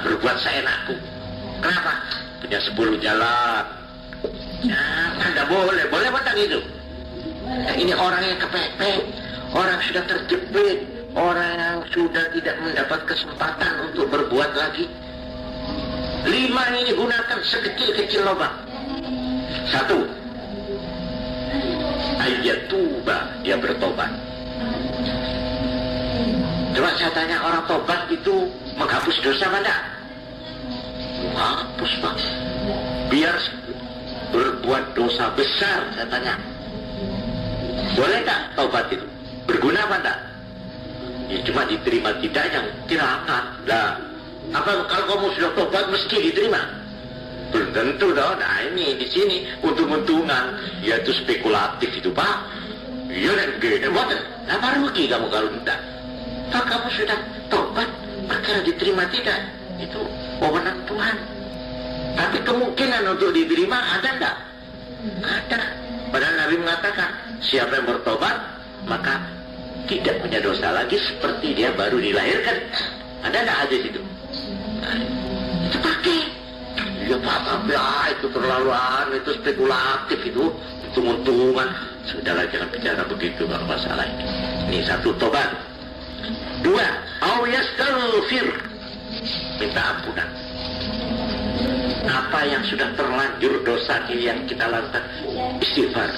berbuat seenakku. Kenapa? Punya 10 jalan. Jangan, tidak boleh. Boleh apa gitu? Nah, ini orang yang kepepet, orang sudah terjepit, orang yang sudah tidak mendapat kesempatan untuk berbuat lagi. 5 ini gunakan sekecil-kecil lubang. 1, ayyatuba, dia bertobat. Coba saya tanya, orang tobat itu menghapus dosa mana? Menghapus, Pak. Biar berbuat dosa besar, saya tanya. Boleh tak tobat itu? Berguna apa tak? Ya cuma diterima tidaknya, kirakan. Nah, apa kalau kamu sudah tobat mesti diterima? Belum tentu dong. Nah ini di sini untung-untungan, yaitu spekulatif itu, Pak. Iya dan gede, buatan. Apa rugi kamu kalau tidak? Kalau kamu sudah tobat, perkara diterima tidak, itu wewenang Tuhan. Tapi kemungkinan untuk diterima ada enggak? Ada. Padahal Nabi mengatakan, siapa yang bertobat, maka tidak punya dosa lagi seperti dia baru dilahirkan. Ada enggak hadis itu? Nah, itu pakai. Ya Pak, itu terlaluan, itu spekulatif, itu untung-untungan. Sudahlah, jangan bicara begitu kalau masalah ini. Ini 1, tobat. 2, au yastaghfir, minta ampunan. Apa yang sudah terlanjur dosa yang kita lakukan, istighfar.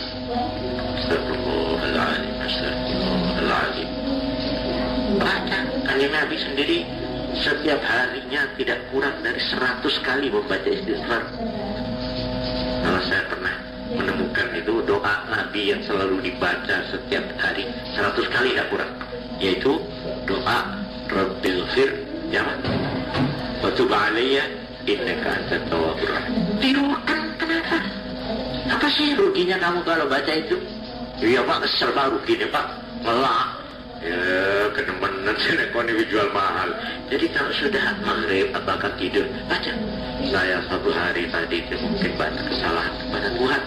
Astagfirullahaladzim, astagfirullahaladzim. Baca, kanjeng Nabi sendiri setiap harinya tidak kurang dari 100 kali membaca istighfar. Kalau saya pernah menemukan itu doa Nabi yang selalu dibaca setiap hari 100 kali tidak kurang, yaitu doa Rabbighfir ya wa tub alayya innaka antat tawwabur rahim. Tirukan, kenapa? Apa sih ruginya kamu kalau baca itu? Iya Pak, serba rugi nih Pak, melak. Ya, kedemenan sinekoni jual mahal. Jadi kalau sudah maghrib apakah tidur, baca. Saya 1 hari tadi itu mungkin banyak kesalahan kepada Tuhan.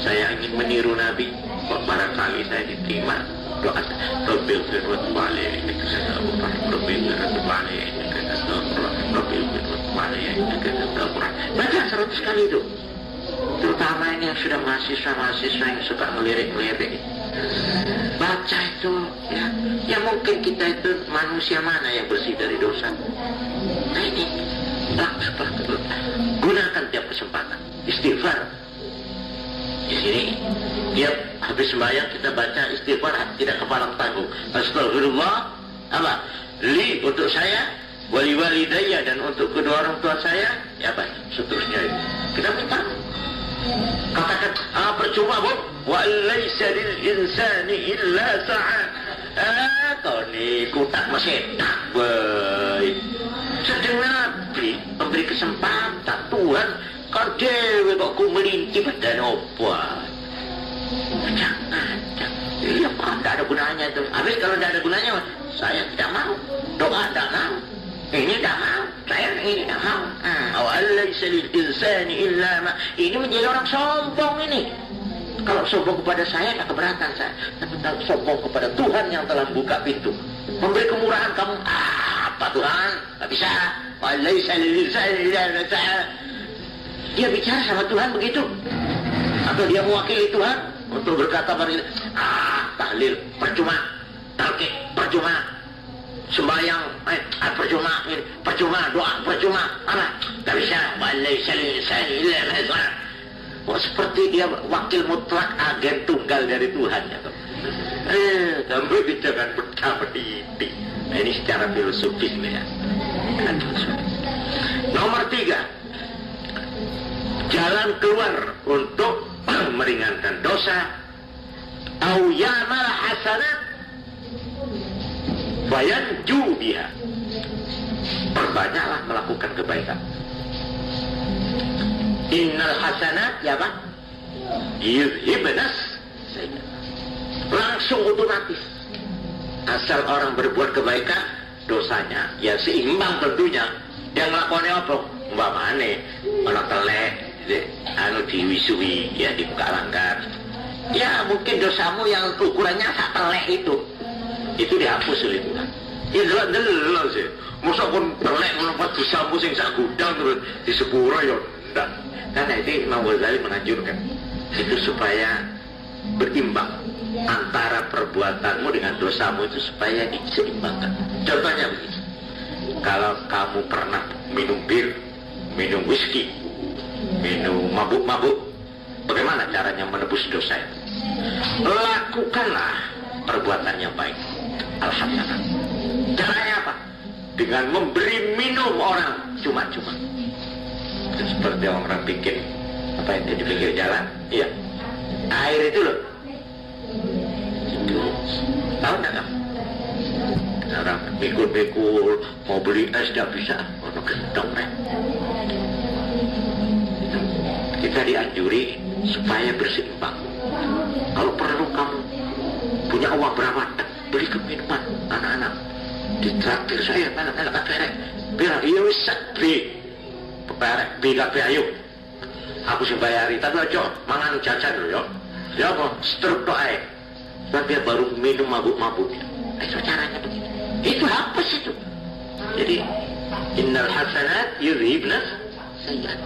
Saya ingin meniru Nabi. Kok barangkali saya diterima doa Rabbighfir wa tub alayya innaka antat tawwabur rahim. Rabbighfir wa tub alayya innaka antat tawwabur rahim. Rabbighfir wa tub alayya innaka antat tawwabur rahim. Baca 100 kali itu. Terutama ini yang sudah mahasiswa yang suka ngelirik-ngelirik. Baca itu ya. Ya mungkin kita itu manusia mana yang bersih dari dosa. Nah ini langsung gunakan tiap kesempatan istighfar. Di sini tiap habis sembahyang kita baca istighfar, tidak kepalang tanggung. Astagfirullah apa? Li untuk saya, wali walidayya, dan untuk kedua orang tua saya, ya apa? Seterusnya itu. Kita minta. Katakan, percuma Bu, wa laysa lil insani illa sa'a. Kau ni kutak masetak, boy. Sedang Nabi memberi kesempatan Tuhan, kau dewe kok ku melinti badan obat. Jangan. Iya Pak, tidak ada gunanya itu. Habis kalau tidak ada gunanya, saya tidak mau. Doa tidak mau. Ini tidak mau. Saya ini tidak mau. Awalaysa lil insani illa ma. Ini menjadi orang sombong ini. Kalau sombong kepada saya, tak keberatan saya. Tapi kalau sombong kepada Tuhan yang telah buka pintu, memberi kemurahan kamu, apa Tuhan? Tak bisa. Awalaysa lil insani illa ma. Dia bicara sama Tuhan begitu. Atau dia mewakili Tuhan untuk berkata pada dia, tahlil percuma, talqin percuma, sembahyang percuma, doa percuma, apa? Tak bisa. Seperti dia wakil mutlak, agen tunggal dari Tuhan ya. Kamu jangan bertapeti. Nah, ini secara filosofis ya. Nomor 3, jalan keluar untuk meringankan dosa, au ya'mal hasanat fayanju biha. Perbanyaklah melakukan kebaikan. Innal hasanat ya Pak, yuzhibnas, langsung otomatis. Asal orang berbuat kebaikan, dosanya ya seimbang tentunya. Yang ngelakonnya apa? Mbak Mane ana telek diwisui ya, dibuka langgar. Ya mungkin dosamu yang ukurannya sak telek itu dihapus oleh Tuhan. Ya delok sih. Mosok kon telek ngono dosamu sing sak gudang terus di sepuro ya ndak. Karena itu Imam Ghazali menganjurkan itu supaya berimbang antara perbuatanmu dengan dosamu itu supaya diseimbangkan. Contohnya begini, kalau kamu pernah minum bir, minum whisky, minum mabuk-mabuk, bagaimana caranya menebus dosa itu? Lakukanlah perbuatan yang baik, alhamdulillah. Caranya apa? Dengan memberi minum orang cuma-cuma. Seperti orang bikin apa yang di pinggir jalan, iya, air itu loh. Itu tahu nggak kamu? Orang pikul-pikul mau beli es nggak bisa, orang gendong kan. Kita dianjuri supaya berseimbang. Kalau perlu kamu punya uang berapa, belikan minuman anak-anak. Ditraktir saya mana perek, bilang iya bisa beli perek, beli kafe ayo. Aku sih bayari, tapi aja mangan jajan dulu ya. Ya apa? Struk doa. Sebab dia baru minum mabuk-mabuk. Itu caranya begitu. Itu hapus itu. Jadi innal hasanat yudhibnas sayyi'at.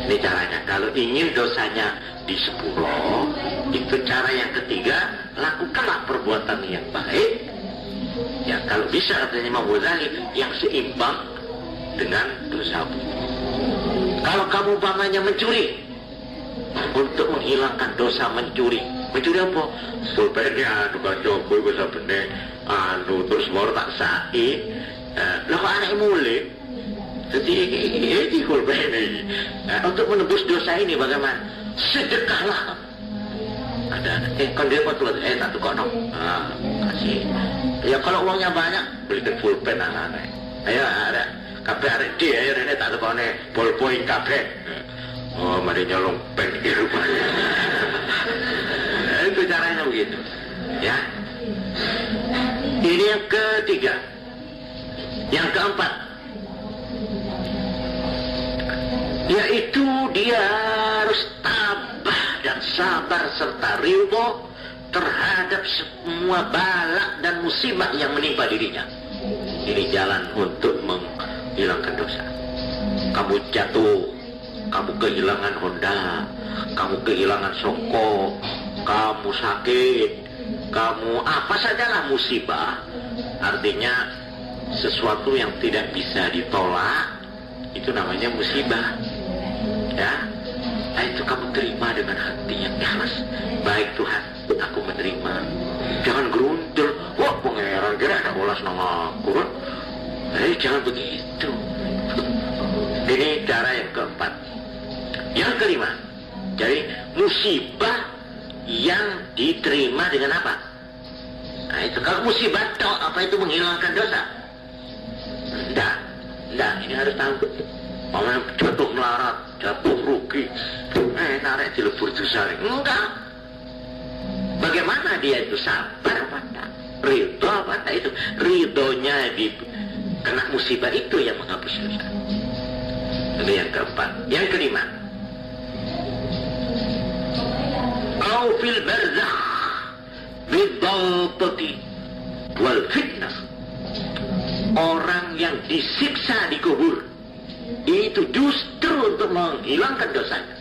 Ini caranya. Kalau ingin dosanya di sepuluh, itu cara yang ketiga, lakukanlah perbuatan yang baik. Ya kalau bisa katanya Imam Ghazali yang seimbang dengan dosamu. Kalau kamu umpamanya mencuri, untuk menghilangkan dosa mencuri apa? Pulpennya tukang coba bisa bener, terus baru tak saik, lah kok anak mulai. Jadi ini pulpen ini. Untuk menebus dosa ini bagaimana? Sedekahlah. Ada kan dia kok tulis tak tukar no. Kasih. Ya kalau uangnya banyak belikan pulpen anak-anak. Ayo ada. Kafe ada dia ini tak tukar nih ballpoint kafe. Oh, mari nyolong pen di rumahnya. Itu caranya begitu. Ya. Ini yang ketiga. Yang keempat, yaitu dia harus tabah dan sabar serta ridho terhadap semua bala dan musibah yang menimpa dirinya. Ini jalan untuk menghilangkan dosa. Kamu jatuh, kamu kehilangan Honda, kamu kehilangan soko, kamu sakit, kamu apa sajalah musibah, artinya sesuatu yang tidak bisa ditolak, itu namanya musibah. Ya, nah, itu kamu terima dengan hati yang ikhlas. Baik Tuhan, aku menerima. Jangan gerundel, wah pangeran kira ada bolas nama aku. Jangan begitu. Ini cara yang keempat. Yang kelima, jadi musibah yang diterima dengan apa? Nah itu kalau musibah toh, apa itu menghilangkan dosa? Enggak, ini harus tahu. Mama jatuh melarat, jatuh rugi, narik dilebur dosa. Enggak. Bagaimana dia itu sabar apa enggak? Ridho apa enggak itu? Ridhonya di kena musibah itu yang menghapus dosa. Itu yang keempat. Yang kelima, au fil barzakh bidaltati wal fitnah. Orang yang disiksa di kubur itu justru untuk menghilangkan dosanya.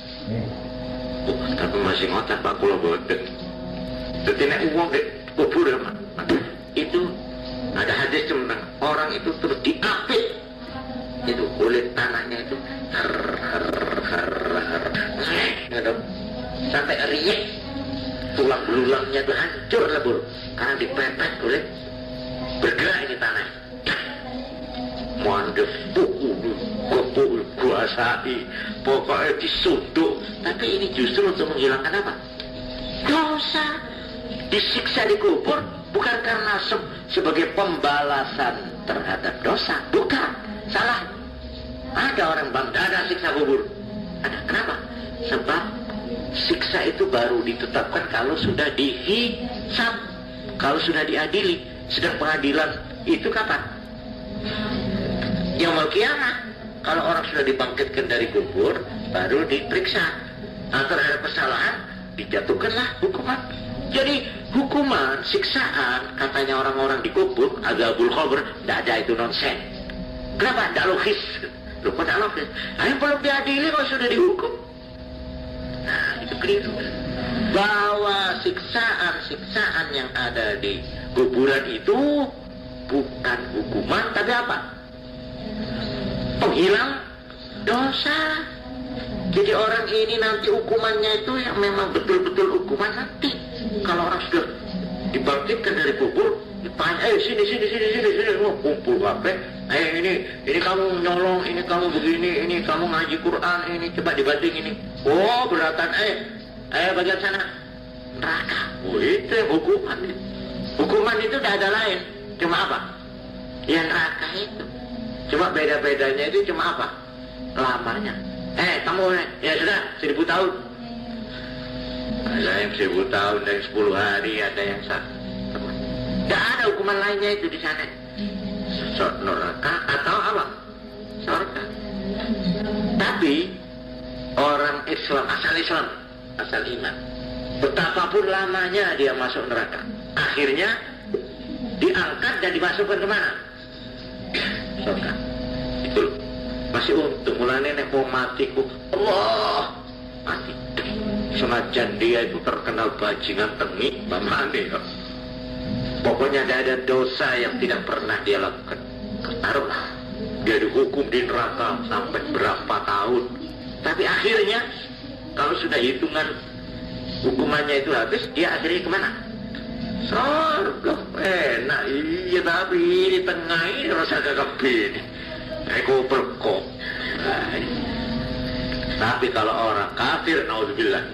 Tapi masih ngotot Pak kula boten. Dadi nek wong di kubur itu ada hadis tentang orang itu terus diapit itu kulit tanahnya itu sampai riak, tulang belulangnya itu hancur lebur karena dipepet oleh bergerak ini tanah. Mandep pukul kuasai, pokoknya disunduk. Tapi ini justru untuk menghilangkan apa? Dosa. Disiksa di kubur bukan karena sebagai pembalasan terhadap dosa, bukan. Salah. Ada orang bangga ada siksa kubur. Ada. Kenapa? Sebab siksa itu baru ditetapkan kalau sudah dihisab, kalau sudah diadili. Sedang pengadilan itu kapan? Yaumul Qiyamah. Kalau orang sudah dibangkitkan dari kubur, baru diperiksa. Terhadap kesalahan, dijatuhkanlah hukuman. Jadi hukuman, siksaan, katanya orang-orang di kubur, azabul qabr, tidak ada, itu nonsen. Kenapa? Tidak logis. Loh, kok tidak logis? Yang belum diadili kok sudah dihukum. Nah, itu keliru. Bahwa siksaan-siksaan yang ada di kuburan itu bukan hukuman, tapi apa? Penghilang dosa. Jadi orang ini nanti hukumannya itu yang memang betul-betul hukuman nanti. Kalau orang sudah dibangkitkan dari kubur, ditanya, sini, oh, kumpul kabeh. Ini kamu nyolong, ini kamu begini, ini kamu ngaji Quran, ini coba dibanding ini. Oh, beratan, bagian sana. Neraka. Oh, itu yang hukuman. Hukuman itu tidak ada lain. Cuma apa? Ya neraka itu. Cuma beda-bedanya itu cuma apa? Lamanya. Kamu, ya sudah, 1000 tahun. Ada yang 1000 tahun, ada yang 10 hari, ada yang 1. Tidak ada hukuman lainnya itu di sana. Neraka atau apa? Surga. Tapi orang Islam, asal iman, betapapun lamanya dia masuk neraka, akhirnya diangkat dan dimasukkan kemana? Surga. Itu masih untung. Mulanya nek mau mati ku Allah mati. Senajan dia itu terkenal bajingan tengik, bamane ya. Pokoknya tidak ada dosa yang tidak pernah dia lakukan. Taruhlah dia dihukum di neraka sampai berapa tahun, tapi akhirnya kalau sudah hitungan hukumannya itu habis, dia akhirnya kemana? Surga. Enak. Iya, tapi di tengah ini rasa gagap ini. Eko berkok. Tapi kalau orang kafir, naudzubillah,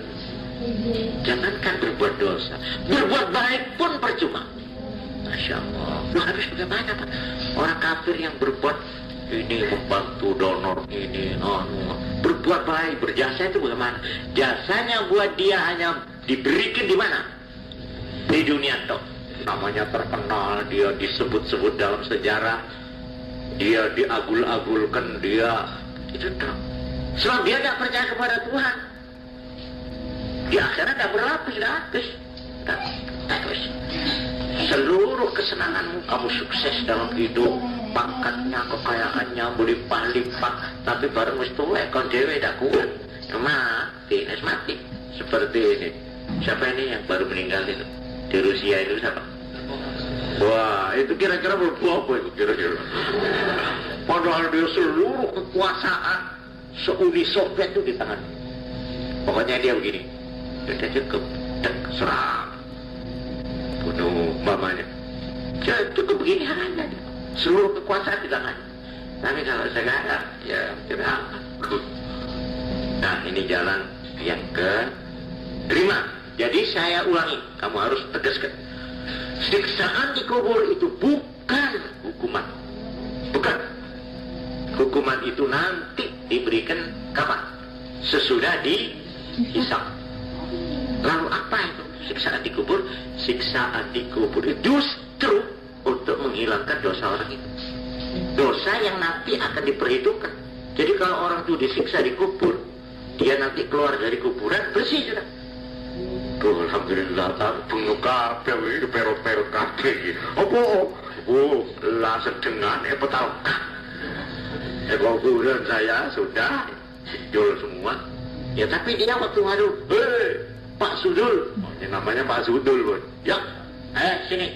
jangankan berbuat dosa, berbuat baik pun percuma. Masya Allah. Lu habis bagaimana, Pak? Orang kafir yang berbuat ini, membantu donor ini, berbuat baik, berjasa, itu bagaimana? Jasanya buat dia hanya diberikan di mana? Di dunia toh. Namanya terkenal, dia disebut-sebut dalam sejarah, dia diagul-agulkan, dia itu toh. Sebab dia tidak percaya kepada Tuhan, di akhirat tidak berlaku, sudah habis. Terus seluruh kesenanganmu, kamu sukses dalam hidup, pangkatnya, kekayaannya berlimpah-limpah, tapi baru mesti ekor dewe tidak kuat, mati. Seperti ini. Siapa ini yang baru meninggal itu di Rusia itu, siapa? Wah, itu kira-kira berbuah apa itu kira-kira? Padahal dia seluruh kekuasaan se-Uni Soviet itu di tangan. Pokoknya dia begini, dia cukup serang, bunuh mamanya. Ya cukup begini hanya seluruh kekuasaan di tangan. Tapi kalau sekarang, ya tidak. Nah, ini jalan yang kelima. Jadi saya ulangi, kamu harus tegaskan, siksaan di kubur itu bukan hukuman. Bukan. Hukuman itu nanti diberikan kapan? Sesudah dihisab. Lalu apa itu siksaan di kubur? Siksaan di kubur itu justru untuk menghilangkan dosa orang itu. Dosa yang nanti akan diperhitungkan. Jadi kalau orang itu disiksa di kubur, dia nanti keluar dari kuburan bersih sudah. Tuh, alhamdulillah, penuh kabeh iki perot-perot kabeh iki. Apa? Oh, lah sedengan petang. Kuburan saya sudah jol semua. Ya tapi dia waktu ngadu, Pak Sudul, ini namanya Pak Sudul, Bun. Ya, sini.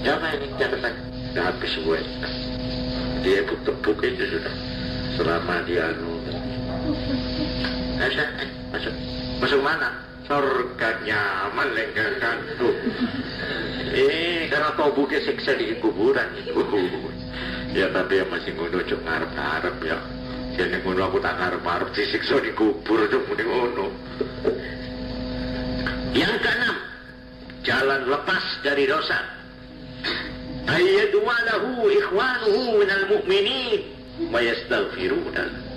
Siapa ini catatan? Sudah habis gue. Dia tepuk itu sudah. Selama dia masuk. Masuk mana? Surganya melenggarkan tuh. Karena tobuhnya siksa di kuburan itu. Ya tapi yang masih ngunucuk ngarep-ngarep ya. Jadi ngono aku tak ngarep-ngarep disiksa di kubur itu muni ngono. Yang keenam, jalan lepas dari dosa. Ayyadu lahu ikhwanuhu minal mu'minin wa yastaghfiruna.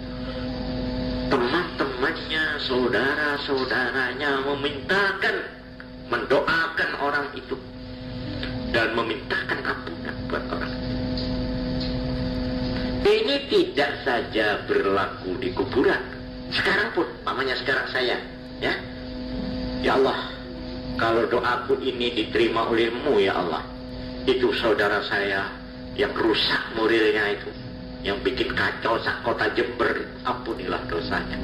Teman-temannya, saudara-saudaranya mendoakan orang itu dan memintakan ampunan buat orang. Ini tidak saja berlaku di kuburan. Sekarang pun, namanya sekarang saya, ya Allah, kalau doaku ini diterima olehmu ya Allah, itu saudara saya yang rusak morilnya itu, yang bikin kacau sak kota Jember, ampunilah dosanya.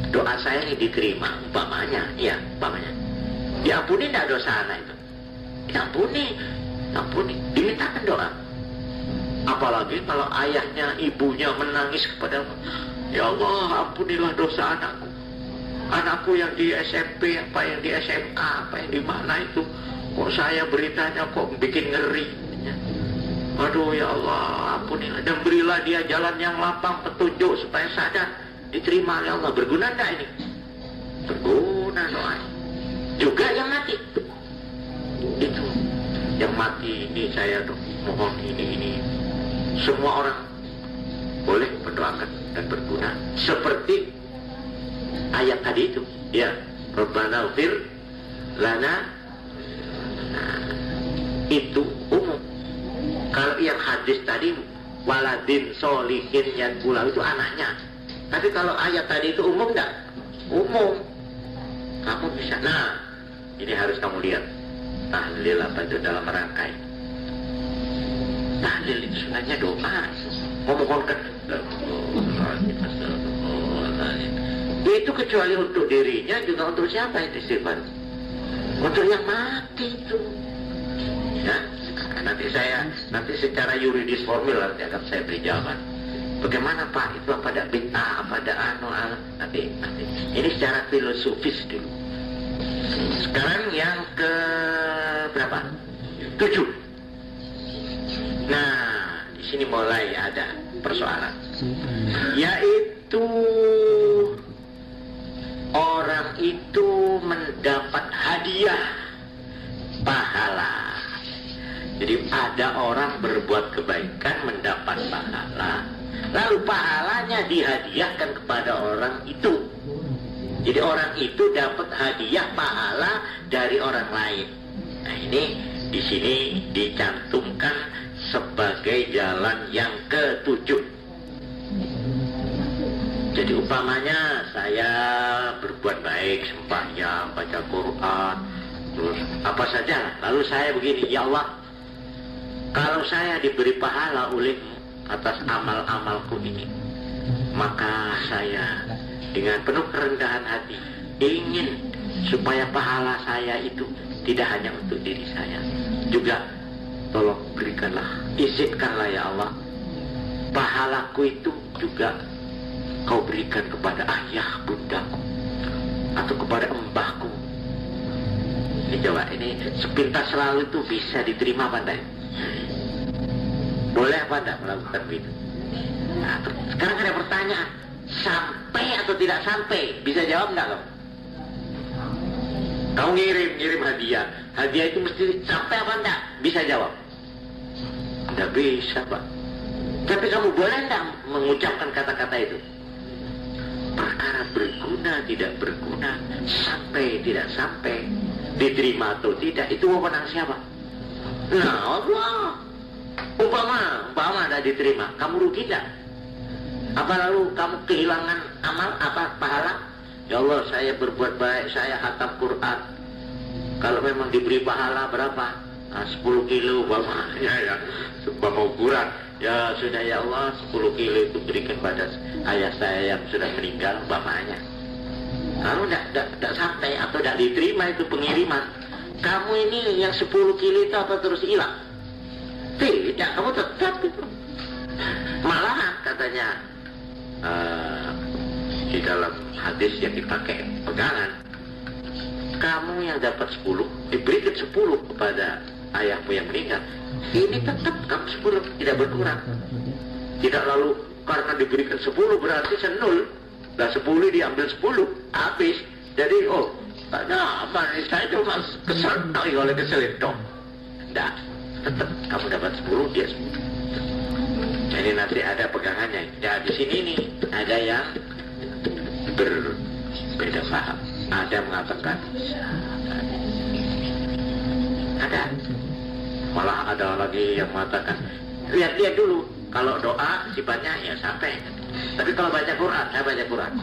Doa saya ini diterima, umpamanya, ya umpamanya. Diampuni tidak dosa anak itu? Diampuni, ampuni, dimintakan doa. Apalagi kalau ayahnya, ibunya menangis kepada Allah, ya Allah ampunilah dosa anakku. Anakku yang di SMP, apa yang di SMA, apa yang di mana itu, kok saya beritanya kok bikin ngeri. Aduh ya Allah, ampunilah dan berilah dia jalan yang lapang, petunjuk supaya sadar. Diterima oleh Allah. Berguna enggak ini? Berguna doa. Juga yang mati. Itu yang mati ini saya mohon ini. Semua orang boleh mendoakan dan berguna. Seperti ayat tadi itu, ya, Rabbana ighfir lana. Nah, itu umum. Kalau yang hadis tadi waladin solihin yang pulau itu anaknya. Tapi kalau ayat tadi itu umum enggak? Umum. Kamu bisa. Nah, ini harus kamu lihat. Tahlil apa itu dalam rangkai. Tahlil itu sebenarnya doa. Memohonkan. Itu kecuali untuk dirinya, juga untuk siapa itu istighfar? Untuk yang mati itu. Ya, nanti secara yuridis formil akan saya beri jawaban. Bagaimana Pak? Itu apa ada bid'ah, apa ada nanti. Ini secara filosofis dulu. Sekarang yang ke berapa? 7. Nah, di sini mulai ada persoalan. Yaitu orang itu mendapat hadiah pahala. Jadi ada orang berbuat kebaikan mendapat pahala, lalu pahalanya dihadiahkan kepada orang itu. Jadi orang itu dapat hadiah pahala dari orang lain. Nah ini di sini dicantumkan sebagai jalan yang ke-7. Jadi umpamanya saya berbuat baik, sembahyang, baca Quran, terus apa saja, lalu saya begini, ya Allah, kalau saya diberi pahala olehmu atas amal-amalku ini, maka saya dengan penuh kerendahan hati ingin supaya pahala saya itu tidak hanya untuk diri saya, juga tolong berikanlah, izinkanlah ya Allah, pahalaku itu juga kau berikan kepada ayah bundaku atau kepada embahku. Ini coba, ini sepintas selalu itu bisa diterima apa enggak? Boleh apa enggak melakukan begitu? Nah, sekarang ada pertanyaan, sampai atau tidak sampai? Bisa jawab enggak kamu? Kau ngirim hadiah, hadiah itu mesti sampai apa enggak? Bisa jawab? Enggak bisa Pak. Tapi kamu boleh enggak mengucapkan kata-kata itu? Perkara berguna tidak berguna, sampai tidak sampai, diterima atau tidak, itu wewenang siapa? Nah Allah. Umpama tidak diterima, kamu rugi tidak? Apa lalu kamu kehilangan amal, apa pahala? Ya Allah, saya berbuat baik, saya khatam Quran. Kalau memang diberi pahala berapa? Nah, 10 kilo umpamanya ya, umpama ukuran. Ya sudah ya Allah, 10 kilo itu berikan pada ayah saya yang sudah meninggal umpamanya. Kalau tidak sampai atau tidak diterima itu pengiriman, kamu ini yang 10 kilo itu apa terus hilang? Tidak, kamu tetap itu. Malahan katanya di dalam hadis yang dipakai pegangan, kamu yang dapat 10 diberikan 10 kepada ayahmu yang meninggal, ini tetap kamu 10, tidak berkurang. Tidak lalu karena diberikan 10 berarti senul, dan 10 diambil 10 habis. Jadi apa nih, saya cuma kesentok oleh keselintong. Tidak, tetap kamu dapat 10, dia 10. Jadi nanti ada pegangannya. Ya di sini nih ada yang berbeda paham. Ada mengatakan ada, malah ada lagi yang mengatakan lihat dulu, kalau doa sifatnya ya sampai. Tapi kalau baca Quran, saya baca Quran,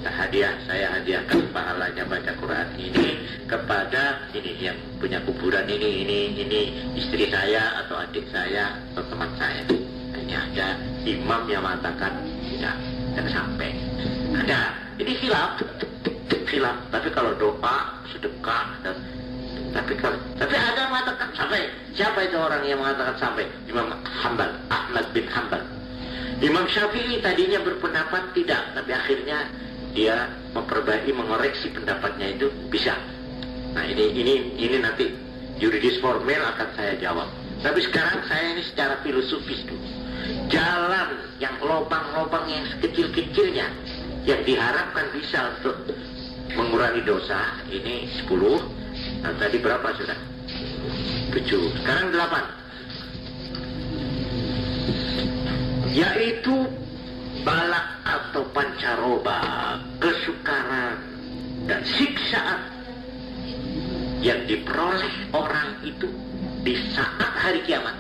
hadiah saya kasih pahalanya baca Quran ini kepada ini yang punya kuburan ini istri saya atau adik saya atau teman saya. Hanya ada imam yang mengatakan tidak sampai. Ada, ini khilaf. Tapi kalau doa, sedekah, tapi ada yang mengatakan sampai. Siapa itu orang yang mengatakan sampai? Imam Hanbal, Ahmad bin Hanbal. Imam Syafi'i tadinya berpendapat tidak, tapi akhirnya dia memperbaiki, mengoreksi pendapatnya itu bisa. Nah ini nanti yuridis formel akan saya jawab. Tapi sekarang saya ini secara filosofis dulu. Jalan yang lubang-lubang yang sekecil-kecilnya yang diharapkan bisa untuk mengurangi dosa ini 10. Nah, tadi berapa sudah? 7. Sekarang 8. Yaitu balak atau pancaroba, kesukaran dan siksaan yang diperoleh orang itu di saat hari kiamat.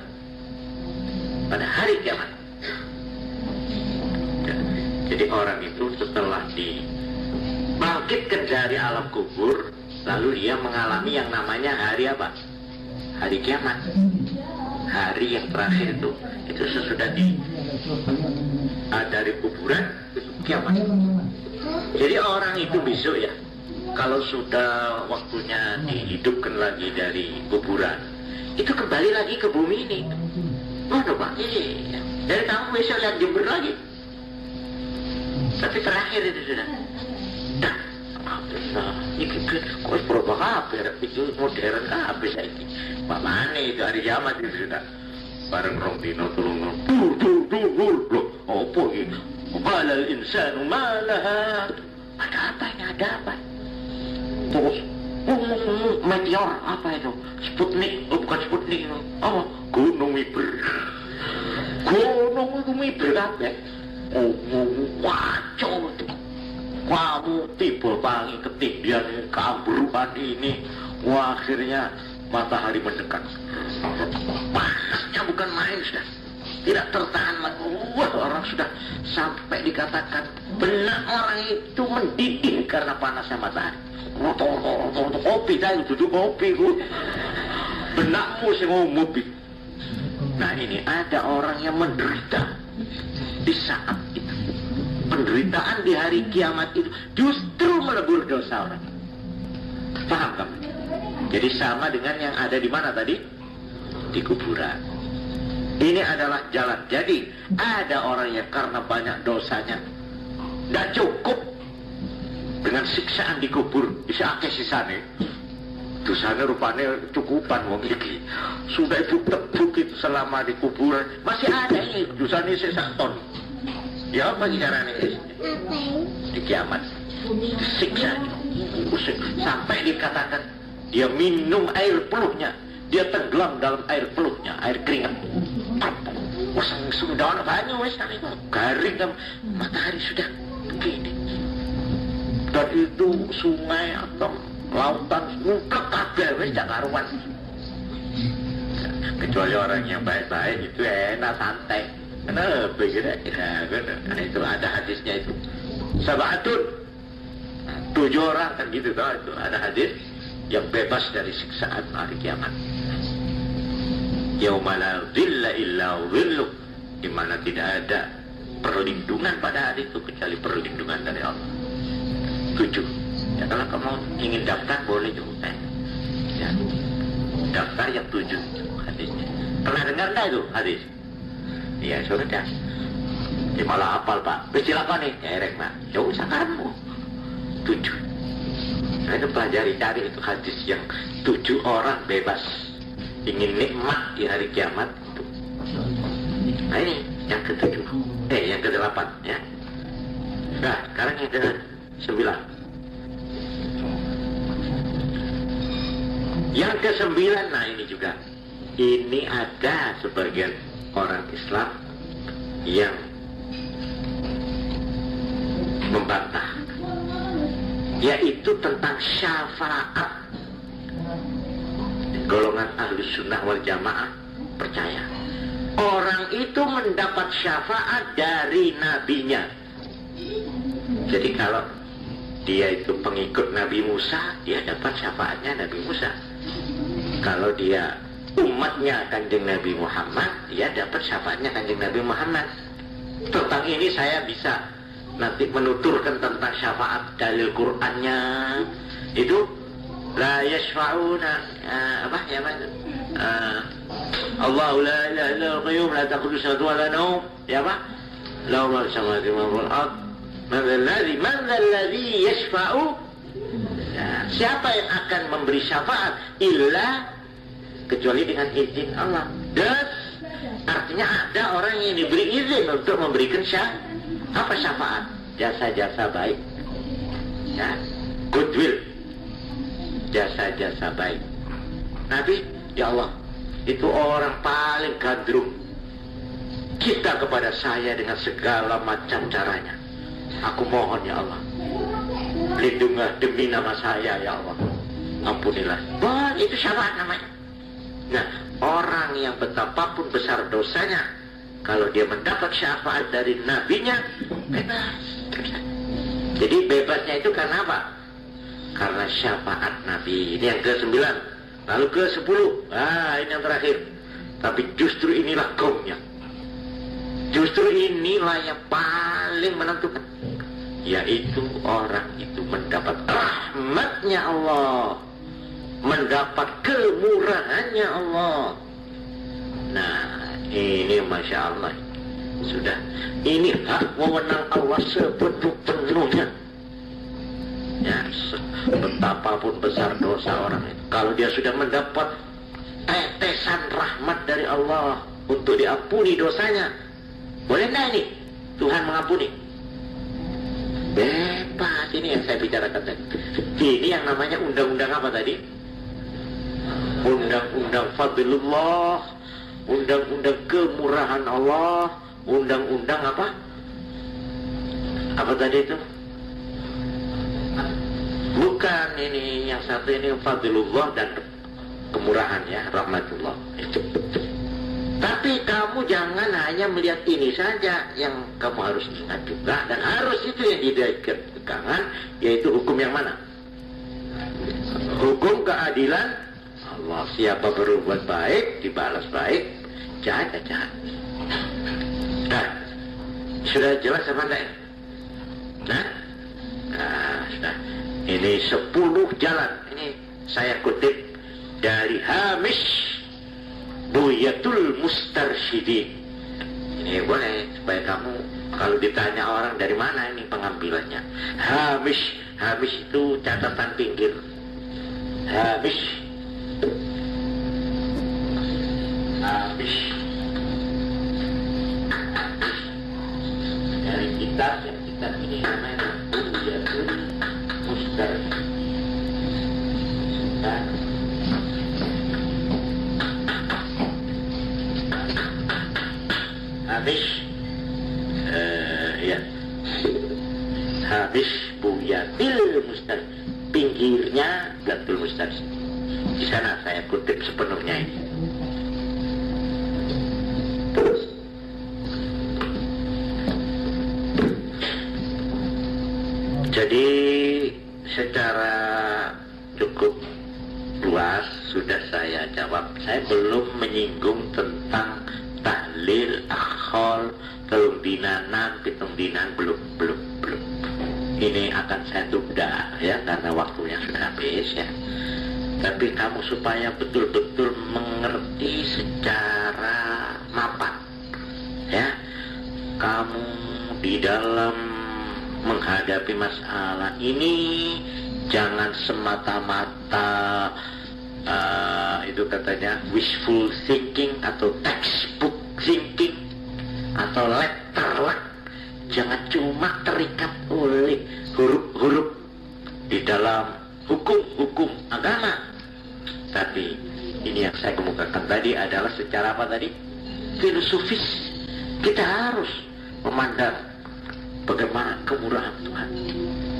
Pada hari kiamat. Jadi orang itu setelah dibangkitkan dari alam kubur, lalu dia mengalami yang namanya hari apa? Hari kiamat. Hari yang terakhir itu sesudah dari kuburan itu kiamat. Jadi orang itu besok ya, kalau sudah waktunya dihidupkan lagi dari kuburan, itu kembali lagi ke bumi ini. Waduh Pak, ini dari kamu besok lihat Jember lagi. Tapi terakhir itu sudah. Dah, ini kok berubah kabeh, itu modern kabeh saiki. Pak mana itu hari kiamat itu sudah. Bareng rong dino tulung loh, opo ini? Qalal insanu malaha. Ada apa ini? Ada apa? Terus meteor apa itu? Sputnik, bukan Sputnik itu. Oh, Gunung Miber. Gunung itu Miber kabeh. Oh, wacau itu. Kamu tiba pagi ketinggian keambruan ini. Wah, akhirnya matahari mendekat. Panasnya bukan main sudah. Tidak tertahan lagi. Wah, orang sudah sampai dikatakan benak orang itu mendidih karena panasnya matahari. Kopi saya duduk kopi ku. Benakmu sih mau mobil. Nah ini ada orang yang menderita di saat itu. Penderitaan di hari kiamat itu justru melebur dosa orang. Paham kamu? Jadi sama dengan yang ada di mana tadi? Di kuburan. Ini adalah jalan. Jadi ada orang yang karena banyak dosanya tidak cukup dengan siksaan di kubur, bisa akeh sisane. Dosanya rupanya cukupan wong iki. Sudah ibu tebuk itu selama di kuburan masih ada ini dosanya sisa ton. Ya apa caranya di kiamat? Disiksa sampai dikatakan dia minum air peluhnya, dia tenggelam dalam air peluhnya, air keringat. Sudah ada banyak wes garing kan, matahari sudah begini. Dan itu sungai atau lautan mutlak kabeh wis gak karuan. Kecuali orang yang baik-baik itu enak santai. Kenapa gitu? Nah, itu ada hadisnya itu. Sabatun 7 orang kan gitu kan itu ada hadis yang bebas dari siksaan hari kiamat. Yauma la dhilla illa dhilluh, di mana tidak ada perlindungan pada hari itu kecuali perlindungan dari Allah. 7. Ya kalau kamu ingin daftar boleh juga. Ya. Daftar yang 7 hadisnya. Pernah dengar enggak itu hadis? Iya sudah. Ya malah hafal Pak. Silakan nih, nyerek Pak. Ya usah kamu. 7. Saya itu pelajari cari itu hadis yang 7 orang bebas ingin nikmat di hari kiamat itu. Nah ini yang ke-7. Yang ke-8 ya. Nah, sekarang yang ke-9. Yang ke-9, nah ini juga. Ini ada sebagian orang Islam yang membantah, yaitu tentang syafaat. Golongan Ahlus Sunnah wal Jamaah percaya orang itu mendapat syafaat dari nabinya. Jadi kalau dia itu pengikut Nabi Musa, dia dapat syafaatnya Nabi Musa. Kalau dia umatnya Kanjeng Nabi Muhammad, dia dapat syafaatnya Kanjeng Nabi Muhammad. Tentang ini saya bisa nanti menuturkan tentang syafaat dalil Qur'annya. Itu la yashfa'una Allahu la ilaha illa al-qayyum la ta'khudhuhu sinatun wa la nawm. Ya apa? Lahu ma fis samawati wa ma fil ard. Man dzalladzi yashfa'u? Siapa yang akan memberi syafaat illa kecuali dengan izin Allah. Dan artinya ada orang yang diberi izin untuk memberikan syafaat, jasa-jasa baik, ya, goodwill, jasa-jasa baik. Nabi, ya Allah, itu orang paling gandrung kita kepada saya dengan segala macam caranya. Aku mohon ya Allah, lindungilah demi nama saya ya Allah, ampunilah. Wah, itu syafaat namanya. Nah, orang yang betapapun besar dosanya, kalau dia mendapat syafaat dari nabinya, bebas. Jadi bebasnya itu karena apa? Karena syafaat Nabi. Ini yang ke-9. Lalu ke-10. Ini yang terakhir. Tapi justru inilah kaumnya. Justru inilah yang paling menentukan. Yaitu orang itu mendapat rahmatnya Allah, mendapat kemurahannya Allah. Nah, ini Masya Allah. Sudah, ini hak wewenang Allah sepenuh-penuhnya. Ya, betapapun besar dosa orang itu, kalau dia sudah mendapat tetesan rahmat dari Allah untuk diampuni dosanya, boleh enggak ini Tuhan mengampuni? Bebas. Ini yang saya bicarakan tadi. Ini yang namanya undang-undang apa tadi? Undang-undang fadlullah, undang-undang kemurahan Allah, undang-undang apa? Apa tadi itu? Bukan, ini yang satu ini fadlullah dan kemurahan ya, rahmatullah. Itu. Tapi kamu jangan hanya melihat ini saja, yang kamu harus ingat juga, dan harus itu yang dipegangan, yaitu hukum yang mana? Hukum keadilan Allah. Siapa berbuat baik dibalas baik, jahat jahat. Nah, sudah jelas apa enggak? Nah, sudah. Ini 10 jalan. Ini saya kutip dari Hamish Buyatul Mustarsyidin. Ini boleh supaya kamu kalau ditanya orang dari mana ini pengambilannya. Hamish itu catatan pinggir. Hamish dari kitab ini namanya Buyatul Mustarsyidin. Hamish Buyatul Mustarsyidin, pinggirnya Buyatul Mustarsyidin. Di sana saya kutip sepenuhnya ini. Jadi secara cukup luas sudah saya jawab. Saya belum menyinggung tentang tahlil, akhol, telung dinanan, pitung dinan, belum. Ini akan saya tunda ya, karena waktunya sudah habis ya. Tapi kamu supaya betul-betul mengerti secara mapan ya, kamu di dalam menghadapi masalah ini jangan semata-mata itu katanya wishful thinking atau textbook thinking atau letterlock. Jangan cuma terikat oleh huruf-huruf di dalam hukum-hukum agama. Tapi ini yang saya kemukakan tadi adalah secara apa tadi? Filosofis. Kita harus memandang bagaimana kemurahan Tuhan.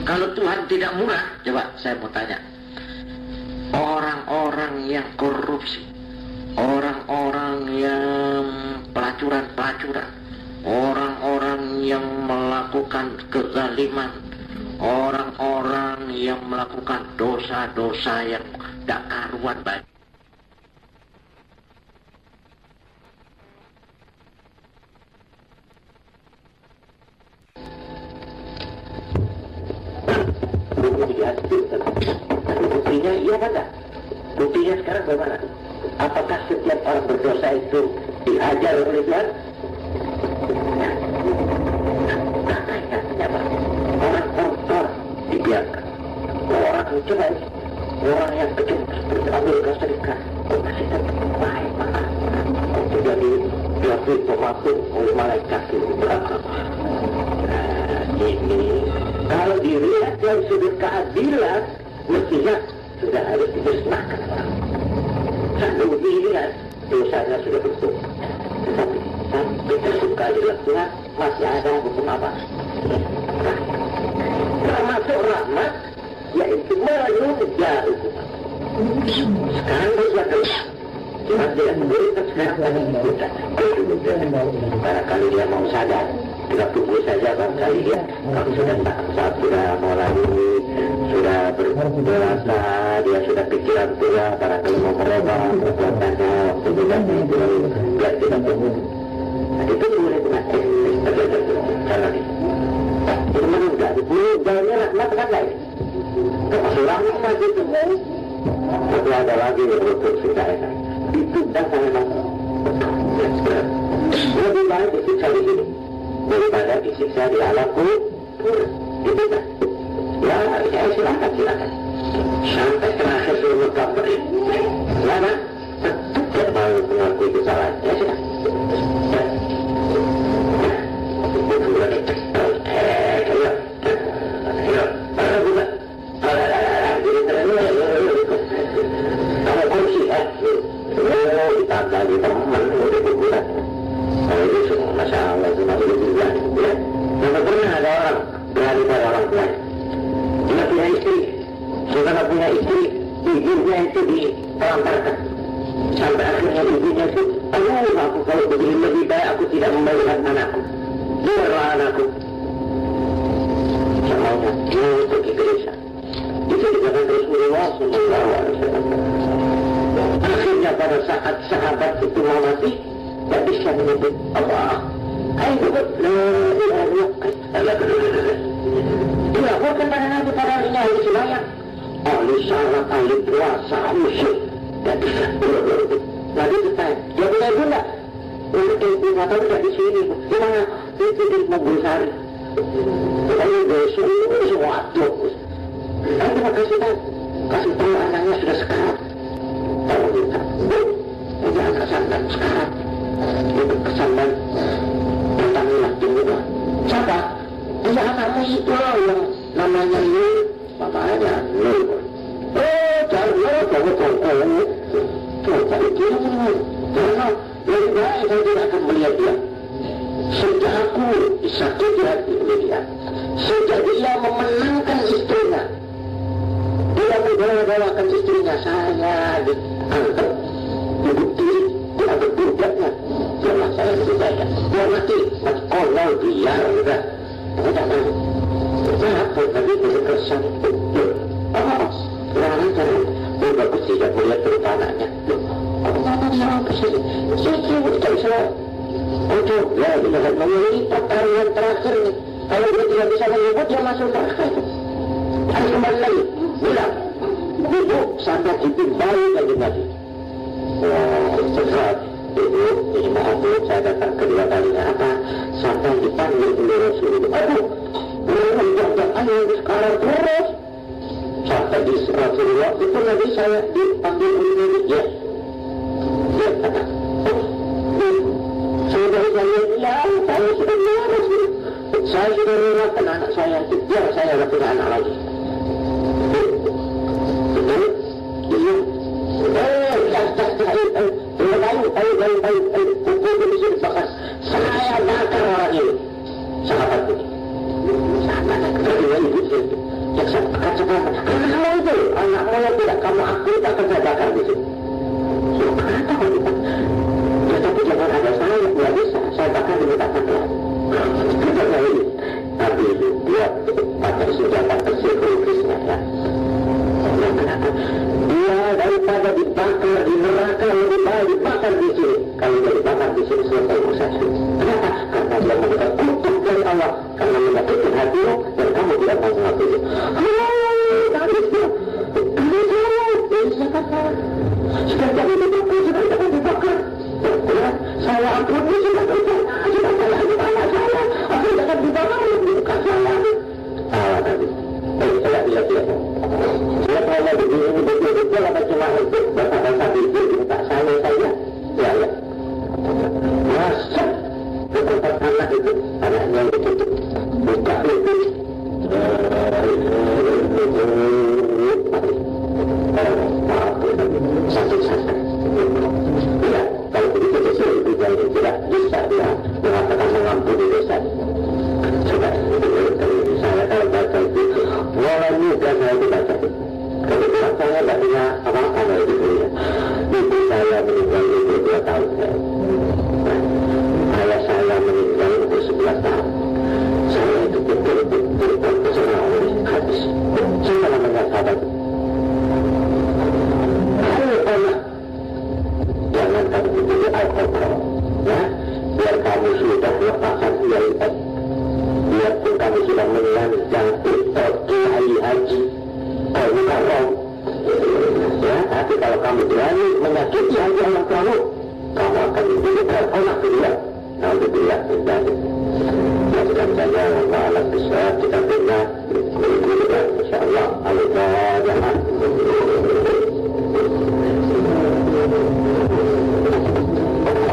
Kalau Tuhan tidak murah, coba saya mau tanya. Orang-orang yang korupsi, orang-orang yang pelacuran-pelacuran, orang-orang yang melakukan kezaliman, orang-orang yang melakukan dosa-dosa yang tak karuan baik. Buktinya iya mana? Buktinya sekarang bagaimana? Apakah setiap orang berdosa itu dihajar oleh Tuhan? Orang kotor dibiarkan. Orang coba orang yang kecil seperti Amerika Serikat masih tetap baik maka tidak dilakukan pemabuk oleh malaikat itu berapa? Ini kalau dilihat dari sudut keadilan mestinya sudah harus dimusnahkan orang. Sambil dilihat dosanya sudah betul. Tetapi sampai tersuka dalam Tuhan masih ada hukum apa? Termasuk rahmat yaitu menunda hukuman. Sekarang sudah keluar. Cuma dia memberikan sekarang barangkali dia mau sadar. Kita tunggu saja barangkali dia kalau sudah tak sudah mulai sudah berasa dia sudah pikiran tua barangkali mau merubah perbuatannya waktu juga itu biar kita tunggu. Nah itu boleh dengan cara ini. Itu menunda. Menundanya rahmat kan lain. Termasuk rahmat itu. Tapi ada lagi yang betul sudah enak. Ditunda sama lebih baik disiksa di sini daripada disiksa di alam kubur. Ditunda. Ya, silakan sampai terakhir seluruh kabar ini. Lama tidak mau mengakui kesalahan. Ya sudah. Ditambah di teman udah berbulan. Kalau itu semua masalah itu masih berbulan. Mana pernah ada orang berani pada orang tua. Dia punya istri, sudah punya istri, ibunya itu ditelantarkan. Sampai akhirnya ibunya itu, aduh aku kalau begini lebih baik aku tidak memberikan anakku. Biarlah anakku. Semuanya untuk ke gereja. Itu dikatakan Rasulullah SAW. Akhirnya pada saat sahabat itu mau mati, tak bisa menyebut Allah. Ayo dilaporkan pada Nabi pada harinya ahli sembahyang, ahli salat, ahli puasa, khusyuk, tak bisa. Nabi bertanya, dia punya ibu tak? Untuk ibu nggak tahu tak di sini. Gimana? Itu di Mangusari. Tapi besok sesuatu. Ayo terima kasih tak? Kasih tahu anaknya sudah sekarang. Tahu kita, jangan kesandan sekarang. Itu kesandan bertanilah dulu. Siapa? Dia anakmu itu loh yang namanya Nur. Namanya Nur. Oh, jangan kamu tolong. Coba itu karena lebih baik saya tidak akan melihat dia. Sejak aku disakiti hati oleh dia, sejak dia memenangkan istrinya, dia membawa-bawakan istrinya, saya diangkat dibukti dia berbuatnya. Jelas saya lebih baik. Dia mati, kalau dia sudah tidak mau. Saya pun tadi berkesan. Oh, sekarang bagus tidak melihat berita anaknya. Apa dia mau kesini? Saya tidak bisa. Ojo, ya tidak memilih pertanyaan terakhir nih. Kalau dia tidak bisa menyebut, dia masuk neraka. Harus kembali lagi. Bilang, ibu sampai itu baik lagi. Wah, sesaat. Ibu, ini maaf bu, saya datang kedua kalinya apa? Sampai dipanggil oleh Rasulullah. Aduh, menjajak ayo sekarang terus. Sampai di Rasulullah itu lagi saya dipanggil oleh Nabi. Ya, dia kata, saudara saya, ya saya sudah marah. Saya sudah merelakan anak saya itu, biar saya punya anak lagi. Betul? Iya. Saya bakar orang ini. Sahabat ini. Sahabat kedua ibu itu. Yang saya katakan, kamu itu, anakmu yang tidak kamu akui akan saya bakar di sini. Kenapa kau kita? Ya tapi jangan ada saya, tidak bisa. Saya bakar di dekat Tuhan. Kenapa ini? Tapi dia pakai senjata yang mendapat kutuk dari Allah karena menyakitkan hatimu dan kamu tidak mau mengakui. Habisnya, kamu salah, saya kata, sudah jadi dibakar, sudah jangan dibakar. Saya ampuni, sudah saya dibakar saya, aku jangan dibakar, bukan saya. Salah tadi. Lihat. Saya kalau begini betul apa cuma untuk bapak-bapak itu minta saya saja. Ya. Masuk ke tempat anak itu, anaknya itu buka itu. Sakit. Ya, kalau begitu sesuai itu jadi tidak bisa dia mengatakan mengampuni dosa. Coba saya kalau baca itu, mulai muda saya itu baca itu. Kebetulan saya tidak punya apa-apa dari itu ya. Ibu saya meninggal itu 2 tahun. Ayah saya meninggal umur 11 tahun. Saya itu betul-betul terpesona oleh hadis. Siapa namanya sahabat? Ayo anak, jangan kamu dibeli alkohol, ya. Biar kamu sudah melepaskan ibadah, biarpun kamu sudah melanjang kiai haji, bukan wrong. Ya, tapi kalau kamu berani menyakiti hati Allah kamu akan dibeli alkohol kedua. Alhamdulillah, terjadi. Jadikan saja alat besar kita benar. Insya Allah, Allah jangan